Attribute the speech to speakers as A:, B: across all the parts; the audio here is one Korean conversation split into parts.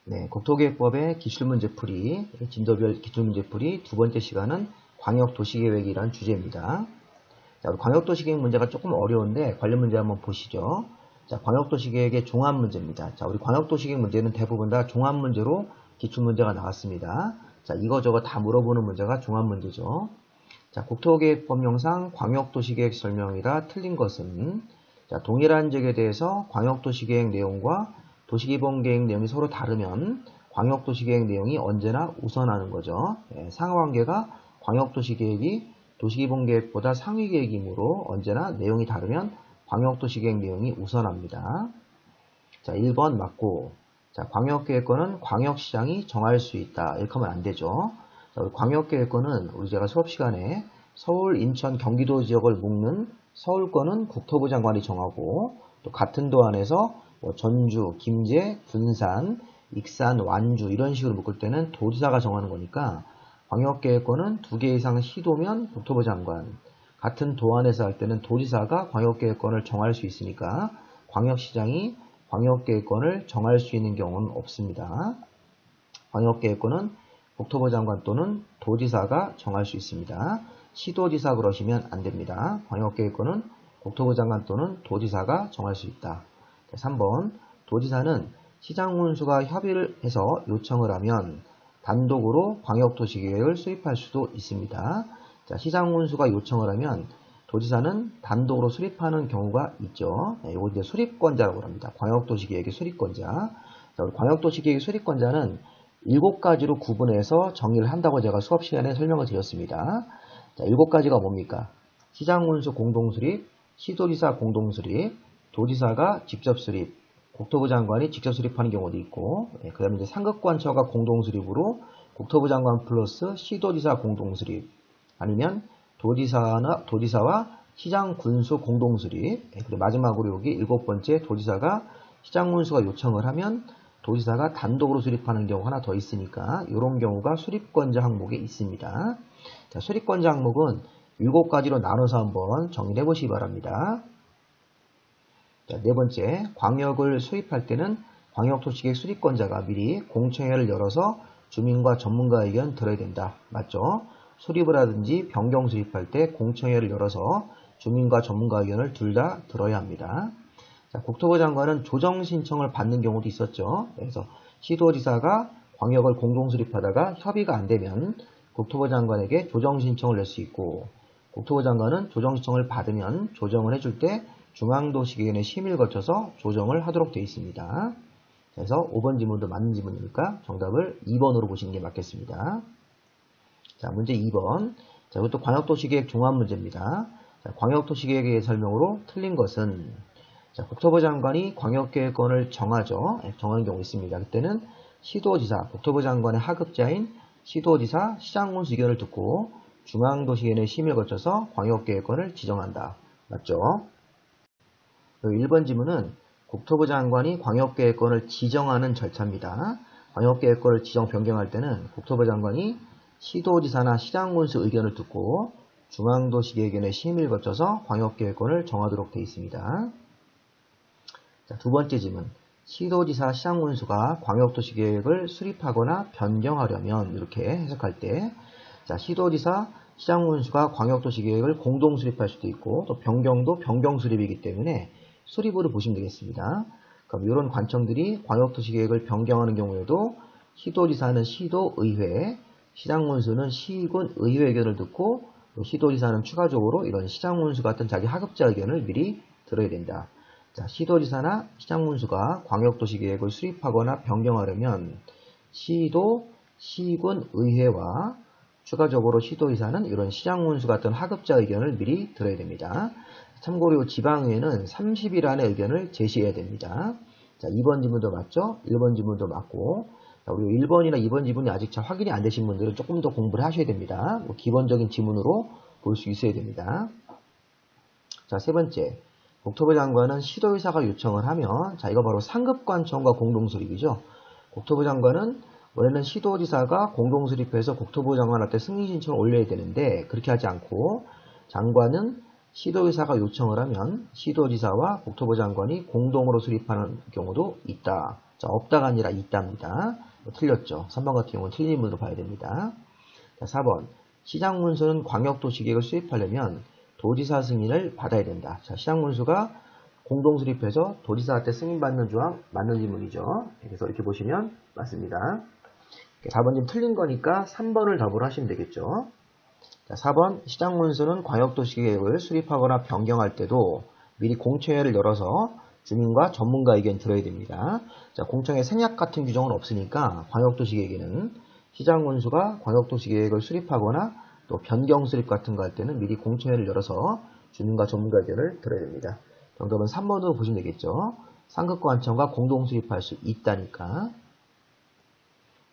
A: 네, 국토계획법의 기출문제풀이, 진도별 기출문제풀이 두 번째 시간은 광역도시계획이라는 주제입니다. 자, 우리 광역도시계획 문제가 조금 어려운데 관련 문제 한번 보시죠. 자, 광역도시계획의 종합문제입니다. 자, 우리 광역도시계획 문제는 대부분 다 종합문제로 기출문제가 나왔습니다. 자, 이거저거 다 물어보는 문제가 종합문제죠. 자, 국토계획법령상 광역도시계획 설명이라 틀린 것은 자, 동일한 지역에 대해서 광역도시계획 내용과 도시기본계획 내용이 서로 다르면 광역도시계획 내용이 언제나 우선하는 거죠. 상하관계가 광역도시계획이 도시기본계획보다 상위계획이므로 언제나 내용이 다르면 광역도시계획 내용이 우선합니다. 자, 1번 맞고, 자, 광역계획권은 광역시장이 정할 수 있다. 이렇게 하면 안 되죠. 자, 우리 광역계획권은 우리 제가 수업 시간에 서울, 인천, 경기도 지역을 묶는 서울권은 국토부 장관이 정하고, 또 같은 도 안에서 전주, 김제, 군산, 익산, 완주 이런 식으로 묶을 때는 도지사가 정하는 거니까 광역계획권은 2개 이상 시도면 국토부 장관, 같은 도 안에서 할 때는 도지사가 광역계획권을 정할 수 있으니까 광역시장이 광역계획권을 정할 수 있는 경우는 없습니다. 광역계획권은 국토부 장관 또는 도지사가 정할 수 있습니다. 시도지사 그러시면 안 됩니다. 광역계획권은 국토부 장관 또는 도지사가 정할 수 있다. 3번, 도지사는 시장군수가 협의를 해서 요청을 하면 단독으로 광역도시계획을 수립할 수도 있습니다. 자, 시장군수가 요청을 하면 도지사는 단독으로 수립하는 경우가 있죠. 이거 이제 수립권자라고 합니다. 광역도시계획의 수립권자. 자, 우리 광역도시계획의 수립권자는 7가지로 구분해서 정의를 한다고 제가 수업 시간에 설명을 드렸습니다. 자, 7가지가 뭡니까? 시장군수 공동수립, 시도지사 공동수립, 도지사가 직접 수립, 국토부 장관이 직접 수립하는 경우도 있고, 그 다음에 이제 상급관처가 공동 수립으로 국토부 장관 플러스 시도지사 공동 수립, 아니면 도지사와 시장 군수 공동 수립, 그리고 마지막으로 여기 7번째 도지사가 시장 군수가 요청을 하면 도지사가 단독으로 수립하는 경우 하나 더 있으니까 이런 경우가 수립권자 항목에 있습니다. 자, 수립권자 항목은 7가지로 나눠서 한번 정리해 보시기 바랍니다. 자, 4번째, 광역을 수립할 때는 광역도시계획 수립권자가 미리 공청회를 열어서 주민과 전문가 의견 들어야 된다. 맞죠? 수립을 하든지 변경 수립할 때 공청회를 열어서 주민과 전문가 의견을 둘 다 들어야 합니다. 자, 국토부 장관은 조정 신청을 받는 경우도 있었죠. 그래서 시도지사가 광역을 공동 수립하다가 협의가 안 되면 국토부 장관에게 조정 신청을 낼 수 있고, 국토부 장관은 조정 신청을 받으면 조정을 해줄 때 중앙도시계획의 심의를 거쳐서 조정을 하도록 되어 있습니다. 그래서 5번 지문도 맞는 지문이니까 정답을 2번으로 보시는 게 맞겠습니다. 자, 문제 2번. 자, 이것도 광역도시계획 종합문제입니다. 자, 광역도시계획의 설명으로 틀린 것은, 자, 국토부 장관이 광역계획권을 정하죠. 정하는 경우 있습니다. 그때는 시도지사, 국토부 장관의 하급자인 시도지사, 시장군수 의견을 듣고 중앙도시계획의 심의를 거쳐서 광역계획권을 지정한다. 맞죠? 1번 지문은 국토부 장관이 광역계획권을 지정하는 절차입니다. 광역계획권을 지정 변경할 때는 국토부 장관이 시도지사나 시장군수 의견을 듣고 중앙도시계획의 심의를 거쳐서 광역계획권을 정하도록 되어 있습니다. 자, 두 번째 지문. 시도지사, 시장군수가 광역도시계획을 수립하거나 변경하려면 이렇게 해석할 때, 자, 시도지사, 시장군수가 광역도시계획을 공동 수립할 수도 있고 또 변경도 변경 수립이기 때문에 수립으로 보시면 되겠습니다. 그럼 이런 관청들이 광역도시계획을 변경하는 경우에도 시도지사는 시도의회, 시장군수는 시군의회 의견을 듣고 시도지사는 추가적으로 이런 시장군수 같은 자기 하급자 의견을 미리 들어야 된다. 자, 시도지사나 시장군수가 광역도시계획을 수립하거나 변경하려면 시도, 시군의회와 추가적으로 시도지사는 이런 시장군수 같은 하급자 의견을 미리 들어야 됩니다. 참고로 지방의회는 30일 안에 의견을 제시해야 됩니다. 자, 2번 지문도 맞죠? 1번 지문도 맞고, 자, 우리 1번이나 2번 지문이 아직 잘 확인이 안 되신 분들은 조금 더 공부를 하셔야 됩니다. 기본적인 지문으로 볼 수 있어야 됩니다. 자, 세 번째. 국토부 장관은 시도의사가 요청을 하면, 자, 이거 바로 상급관청과 공동수립이죠. 국토부 장관은 원래는 시도지사가 공동수립해서 국토부 장관한테 승인신청을 올려야 되는데 그렇게 하지 않고 장관은 시도의사가 요청을 하면 시도지사와 국토부 장관이 공동으로 수립하는 경우도 있다. 자, 없다가 아니라 있답니다. 틀렸죠. 3번 같은 경우는 틀린 문으로 봐야 됩니다. 자, 4번. 시장문수는 광역도시계획을 수립하려면 도지사 승인을 받아야 된다. 자, 시장문수가 공동수립해서 도지사한테 승인받는 조항 맞는 질문이죠. 그래서 이렇게 보시면 맞습니다. 4번님 틀린 거니까 3번을 답으로 하시면 되겠죠. 자, 4번. 시장문수는 광역도시계획을 수립하거나 변경할 때도 미리 공청회를 열어서 주민과 전문가 의견 들어야 됩니다. 자, 공청회 생략 같은 규정은 없으니까 광역도시계획에는 시장문수가 광역도시계획을 수립하거나 또 변경 수립 같은 거 할 때는 미리 공청회를 열어서 주민과 전문가 의견을 들어야 됩니다. 정답은 3번으로 보시면 되겠죠. 상급관청과 공동 수립할 수 있다니까.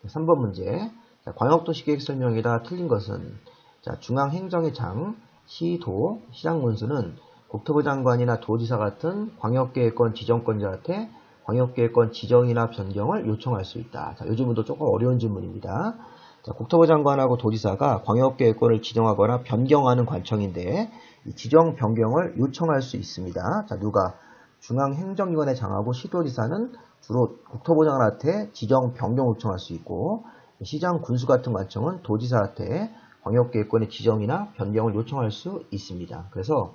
A: 3번 문제. 자, 광역도시계획 설명에다 틀린 것은 자, 중앙행정의 장, 시도, 시장문수는 국토부 장관이나 도지사 같은 광역계획권 지정권자한테 광역계획권 지정이나 변경을 요청할 수 있다. 자, 요즘도 조금 어려운 질문입니다. 자, 국토부 장관하고 도지사가 광역계획권을 지정하거나 변경하는 관청인데 이 지정 변경을 요청할 수 있습니다. 자, 누가? 중앙행정기관의 장하고 시도지사는 주로 국토부 장관한테 지정 변경 요청할 수 있고 시장 군수 같은 관청은 도지사한테 광역계획권의 지정이나 변경을 요청할 수 있습니다. 그래서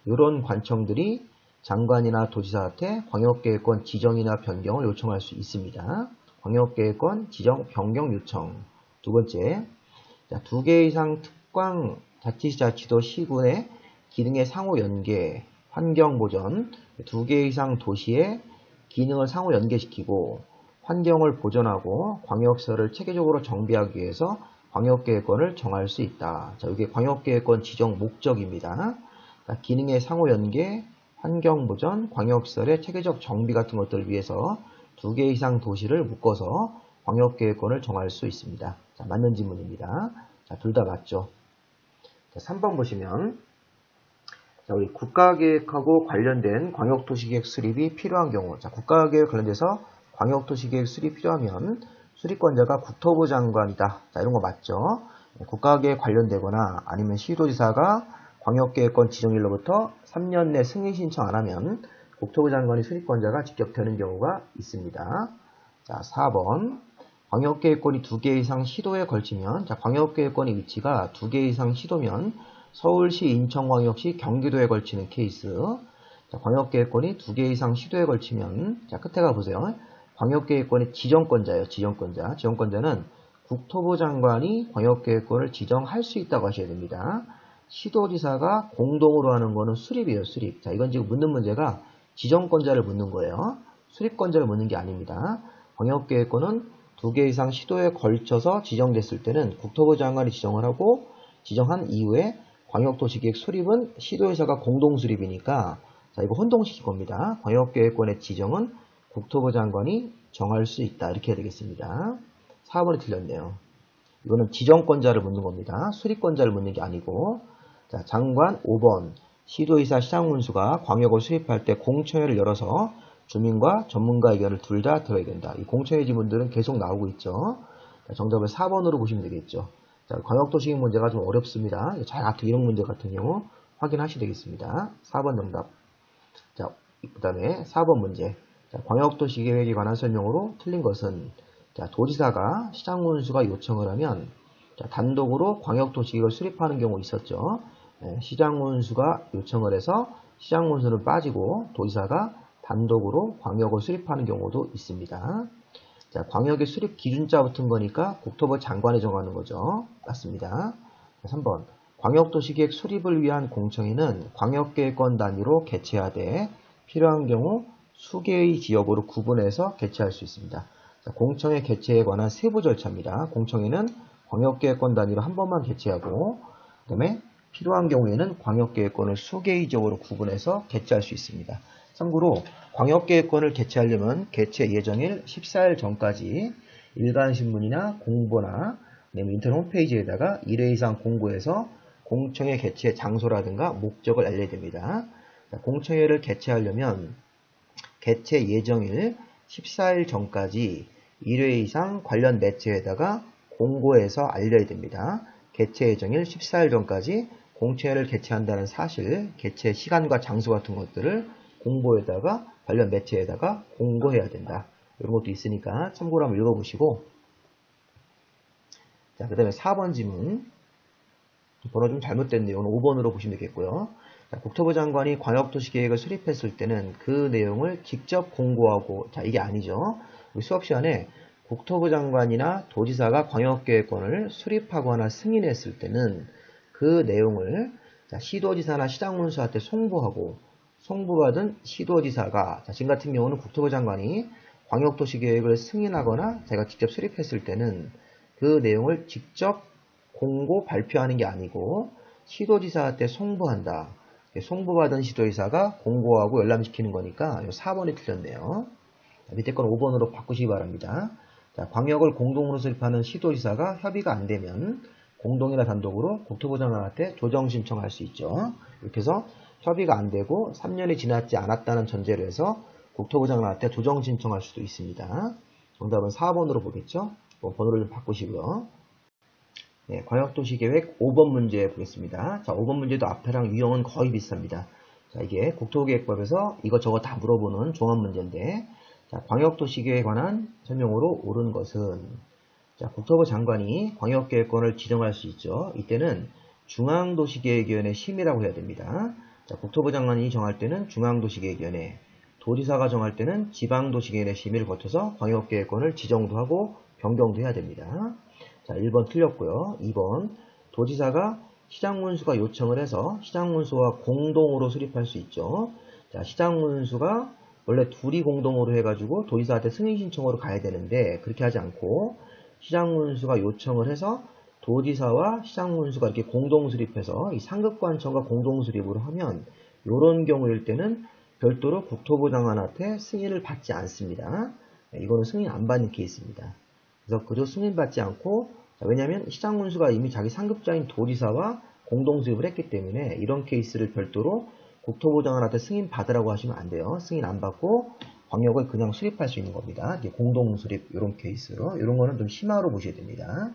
A: 이런 관청들이 장관이나 도지사한테 광역계획권 지정이나 변경을 요청할 수 있습니다. 광역계획권 지정 변경 요청. 두 번째, 자, 2개 이상 특광 자치시자치도 시군의 기능의 상호 연계, 환경 보전, 2개 이상 도시의 기능을 상호 연계시키고 환경을 보전하고 광역시설을 체계적으로 정비하기 위해서 광역계획권을 정할 수 있다. 자, 이게 광역계획권 지정 목적입니다. 자, 기능의 상호 연계, 환경 보전, 광역시설의 체계적 정비 같은 것들을 위해서 2개 이상 도시를 묶어서 광역계획권을 정할 수 있습니다. 자, 맞는 질문입니다. 자, 둘 다 맞죠. 자, 3번 보시면 자, 우리 국가계획하고 관련된 광역도시계획 수립이 필요한 경우 자, 국가계획 관련돼서 광역도시계획 수립이 필요하면 수립권자가 국토부 장관이다. 자, 이런 거 맞죠. 국가계획 관련되거나 아니면 시도지사가 광역계획권 지정일로부터 3년 내 승인 신청 안 하면 국토부 장관이 수립권자가 직접 되는 경우가 있습니다. 자, 4번. 광역계획권이 2개 이상 시도에 걸치면, 자, 광역계획권의 위치가 2개 이상 시도면 서울시, 인천광역시, 경기도에 걸치는 케이스. 자, 광역계획권이 2개 이상 시도에 걸치면, 자, 끝에 가보세요. 광역계획권의 지정권자예요, 지정권자. 지정권자는 국토부 장관이 광역계획권을 지정할 수 있다고 하셔야 됩니다. 시도지사가 공동으로 하는 거는 수립이에요, 수립. 자, 이건 지금 묻는 문제가 지정권자를 묻는 거예요. 수립권자를 묻는 게 아닙니다. 광역계획권은 2개 이상 시도에 걸쳐서 지정됐을 때는 국토부 장관이 지정을 하고 지정한 이후에 광역도시계획 수립은 시도지사가 공동수립이니까 자, 이거 혼동시킬 겁니다. 광역계획권의 지정은 국토부 장관이 정할 수 있다. 이렇게 해야 되겠습니다. 4번이 틀렸네요. 이거는 지정권자를 묻는 겁니다. 수립권자를 묻는 게 아니고 자, 장관 5번 시도의사 시장군수가 광역을 수립할 때 공청회를 열어서 주민과 전문가 의견을 둘 다 들어야 된다. 이 공청회 지문들은 계속 나오고 있죠. 자, 정답을 4번으로 보시면 되겠죠. 자, 광역도시계획 문제가 좀 어렵습니다. 자약도 이런 문제 같은 경우 확인하셔야 되겠습니다. 4번 정답. 자, 그 다음에 4번 문제. 자, 광역도시계획에 관한 설명으로 틀린 것은 자, 도지사가 시장군수가 요청을 하면 자, 단독으로 광역도시계획을 수립하는 경우 있었죠. 시장군수가 요청을 해서 시장군수는 빠지고 도지사가 단독으로 광역을 수립하는 경우도 있습니다. 자, 광역의 수립 기준자 붙은 거니까 국토부 장관이 정하는 거죠. 맞습니다. 3번. 광역도시계획 수립을 위한 공청회는 광역계획권 단위로 개최하되 필요한 경우 수개의 지역으로 구분해서 개최할 수 있습니다. 자, 공청회 개최에 관한 세부 절차입니다. 공청회는 광역계획권 단위로 한 번만 개최하고 그 다음에 필요한 경우에는 광역계획권을 수개의 지역으로 구분해서 개최할 수 있습니다. 참고로 광역계획권을 개최하려면 개최 예정일 14일 전까지 일간신문이나 공보나 인터넷 홈페이지에다가 1회 이상 공고해서 공청회 개최 장소라든가 목적을 알려야 됩니다. 자, 공청회를 개최하려면 개최 예정일 14일 전까지 1회 이상 관련 매체에다가 공고해서 알려야 됩니다. 개최 예정일 14일 전까지 공청회를 개최한다는 사실, 개최 시간과 장소 같은 것들을 공보에다가 관련 매체에다가 공고해야 된다. 이런 것도 있으니까 참고로 한번 읽어보시고. 자, 그 다음에 4번 지문. 번호 좀 잘못됐네요. 5번으로 보시면 되겠고요. 자, 국토부 장관이 광역도시계획을 수립했을 때는 그 내용을 직접 공고하고, 자, 이게 아니죠. 우리 수업 시간에 국토부 장관이나 도지사가 광역계획권을 수립하거나 승인했을 때는 그 내용을 자, 시도지사나 시장군수한테 송부하고, 송부받은 시도지사가, 자, 지금 같은 경우는 국토부 장관이 광역도시계획을 승인하거나 자기가 직접 수립했을 때는 그 내용을 직접 공고 발표하는 게 아니고 시도지사한테 송부한다. 송부받은 시도지사가 공고하고 열람시키는 거니까 4번이 틀렸네요. 밑에 건 5번으로 바꾸시기 바랍니다. 자, 광역을 공동으로 수립하는 시도지사가 협의가 안 되면 공동이나 단독으로 국토부 장관한테 조정 신청할 수 있죠. 이렇게 해서 협의가 안 되고 3년이 지났지 않았다는 전제로 해서 국토부 장관한테 조정 신청할 수도 있습니다. 정답은 4번으로 보겠죠. 번호를 좀 바꾸시고요. 네, 광역도시계획 5번 문제 보겠습니다. 자, 5번 문제도 앞에랑 유형은 거의 비슷합니다. 자, 이게 국토계획법에서 이것저것 다 물어보는 종합 문제인데, 자, 광역도시계획에 관한 설명으로 옳은 것은, 자, 국토부 장관이 광역계획권을 지정할 수 있죠. 이때는 중앙도시계획위원회 심의라고 해야 됩니다. 자, 국토부 장관이 정할 때는 중앙도시계획위원회, 도지사가 정할 때는 지방도시계획위원회 심의를 거쳐서 광역계획권을 지정도 하고 변경도 해야 됩니다. 자, 1번 틀렸고요. 2번 도지사가 시장군수가 요청을 해서 시장군수와 공동으로 수립할 수 있죠. 자, 시장군수가 원래 둘이 공동으로 해가지고 도지사한테 승인 신청으로 가야 되는데 그렇게 하지 않고 시장군수가 요청을 해서 도지사와 시장군수가 이렇게 공동 수립해서 이 상급관청과 공동 수립으로 하면 이런 경우일 때는 별도로 국토부 장관한테 승인을 받지 않습니다. 이거는 승인 안 받는 케이스입니다. 그래서 그저 승인받지 않고, 왜냐하면 시장군수가 이미 자기 상급자인 도지사와 공동수립을 했기 때문에 이런 케이스를 별도로 국토부 장관한테 승인 받으라고 하시면 안 돼요. 승인 안 받고 광역을 그냥 수립할 수 있는 겁니다. 공동수립 이런 케이스로. 이런 거는 좀 심화로 보셔야 됩니다.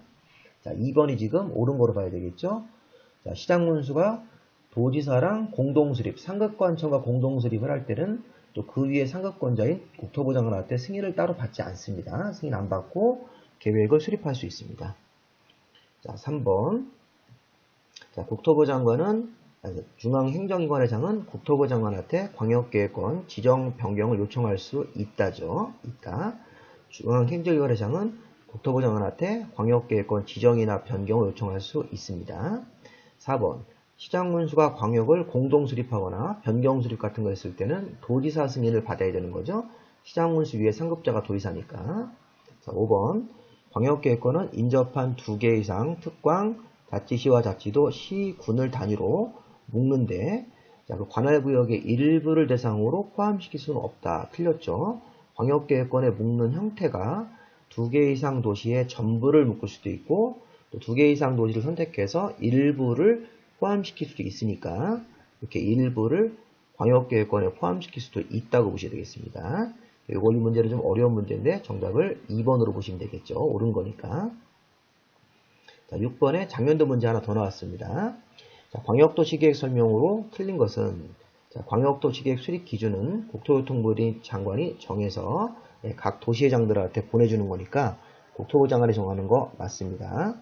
A: 자, 2번이 지금 옳은 거로 봐야 되겠죠. 자, 시장군수가 도지사랑 공동수립, 상급관청과 공동수립을 할 때는 또 그 위에 상급권자인 국토부 장관한테 승인을 따로 받지 않습니다. 승인 안 받고 계획을 수립할 수 있습니다. 자, 3번. 자, 국토부 장관은, 중앙행정기관회장은 국토부 장관한테 광역계획권 지정 변경을 요청할 수 있다죠. 있다. 중앙행정기관회장은 국토부 장관한테 광역계획권 지정이나 변경을 요청할 수 있습니다. 4번. 시장군수가 광역을 공동 수립하거나 변경 수립 같은 거 했을 때는 도지사 승인을 받아야 되는 거죠. 시장군수 위에 상급자가 도지사니까. 자, 5번. 광역계획권은 인접한 2개 이상 특광, 자치시와 자치도, 시, 군을 단위로 묶는데, 자, 그 관할구역의 일부를 대상으로 포함시킬 수는 없다. 틀렸죠. 광역계획권에 묶는 형태가 2개 이상 도시의 전부를 묶을 수도 있고, 또 2개 이상 도시를 선택해서 일부를 포함시킬 수도 있으니까 이렇게 일부를 광역계획권에 포함시킬 수도 있다고 보셔야 되겠습니다. 이거 이 문제는 좀 어려운 문제인데 정답을 2번으로 보시면 되겠죠. 옳은 거니까. 자, 6번에 작년도 문제 하나 더 나왔습니다. 자, 광역도시계획 설명으로 틀린 것은, 자, 광역도시계획 수립 기준은 국토교통부 장관이 정해서 각 도시회장들한테 보내주는 거니까 국토부 장관이 정하는 거 맞습니다.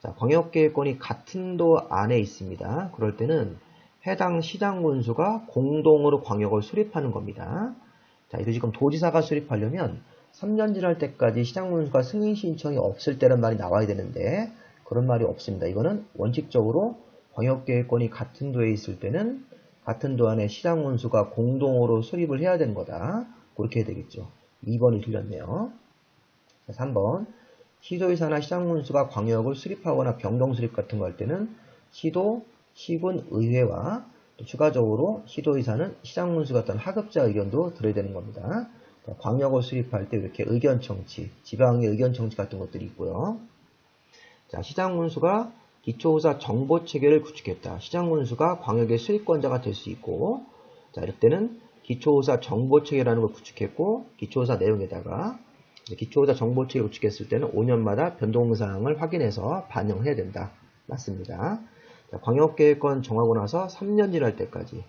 A: 자, 광역계획권이 같은 도 안에 있습니다. 그럴 때는 해당 시장군수가 공동으로 광역을 수립하는 겁니다. 자, 이거 지금 도지사가 수립하려면 3년 지날 때까지 시장군수가 승인 신청이 없을 때란 말이 나와야 되는데 그런 말이 없습니다. 이거는 원칙적으로 광역계획권이 같은 도에 있을 때는 같은 도 안에 시장군수가 공동으로 수립을 해야 되는 거다. 그렇게 해야 되겠죠. 2번이 틀렸네요. 자, 3번. 시도의사나 시장군수가 광역을 수립하거나 변경 수립 같은 거 할 때는 시도, 시군, 의회와 또 추가적으로 시도의사는 시장군수 같은 하급자 의견도 들어야 되는 겁니다. 광역을 수립할 때 이렇게 의견 청취, 지방의 의견 청취 같은 것들이 있고요. 자, 시장군수가 기초조사 정보체계를 구축했다. 시장군수가 광역의 수립권자가 될 수 있고, 자, 이럴 때는 기초조사 정보체계라는 걸 구축했고, 기초조사 내용에다가 기초조사 정보체계를 구축했을 때는 5년마다 변동사항을 확인해서 반영해야 된다. 맞습니다. 자, 광역계획권 정하고 나서 3년 지날 때까지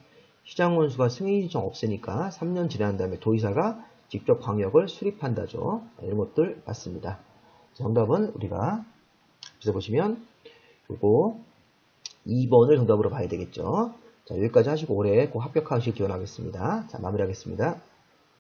A: 시장군수가 승인 신청 없으니까 3년 지난 다음에 도의사가 직접 광역을 수립한다죠. 이런 것들 봤습니다. 정답은 우리가 여기서 보시면 요거 2번을 정답으로 봐야 되겠죠. 자, 여기까지 하시고 올해 꼭 합격하시길 기원하겠습니다. 자, 마무리하겠습니다.